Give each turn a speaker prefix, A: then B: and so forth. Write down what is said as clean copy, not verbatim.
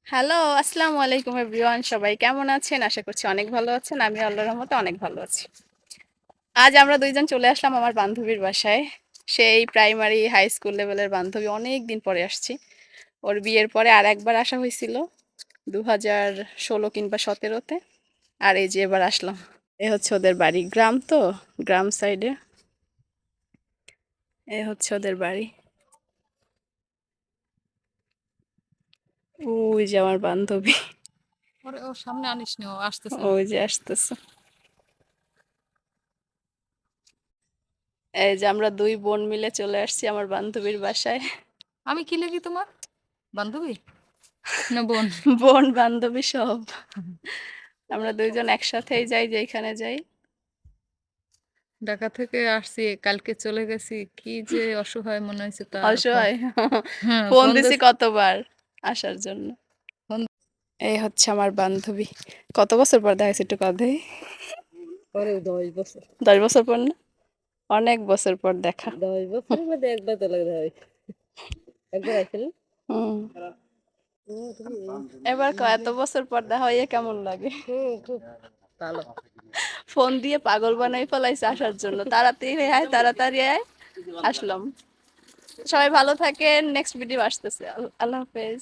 A: Hello, আসসালামু আলাইকুম everyone. সবাই কেমন আছেন? আশা করছি অনেক ভালো আছেন। আমি আল্লাহর রহমতে অনেক ভালো আছি। আজ আমরা ২ জন চলে আসলাম আমার বান্ধবীর বাসায়। সেই প্রাইমারি, হাই স্কুল লেভেলের বান্ধবী। অনেকদিন পরে আসছি। ওর বিয়ের পরে আরেকবার আসা হইছিল ২০১৬ কিংবা ১৭ তে। আর এই যে এবার আসলাম। এ হচ্ছে ওদের বাড়ি। গ্রাম তো, গ্রাম সাইডে। এ হচ্ছে ওদের বাড়ি। ওই যে আমার বান্ধবী।
B: ওর সামনে আনিস নি, ও আসতেছে না।
A: ওই যে আসতেছে। এই যে আমরা ২ বোন মিলে চলে আসছি আমার বান্ধবীর বাসায়।
B: আমি কি লাগি তোমার বান্ধবী না বোন?
A: বোন বান্ধবী সব। আমরা ২ জন একসাথেই যাই যেখানে যাই।
B: ঢাকা থেকে আসছি, কালকে চলে গেছি। কি যে অসহায় মনে হয়েছে, তারপর
A: অসহায়।
B: হ্যাঁ
A: ফোন
B: ফোন
A: দিছি
B: দিস
A: কতবার আসার জন্য।
B: ফোন
A: এই হচ্ছে আমার বান্ধবী। কত বছর পর দেখা হয়েছে একটু কথাই?
B: পরে 10 বছর।
A: ১০ বছর পর না? অনেক বছর পর দেখা।
B: 10 বছরের মধ্যে একবার তো লাগে হয়, একবার আইছিল।
A: হুম। এবার এত বছর পর দেখা হইয়া কেমন লাগে?
B: খুব ভালো।
A: ফোন দিয়ে পাগল বানাই ফেলাইছে আসার জন্য। তাড়াতাড়ি আয়, তাড়াতাড়ি আয়। আসলাম। সবাই ভালো থাকেন। নেক্সট ভিডিও আসতেছে। আল্লাহ হাফেজ।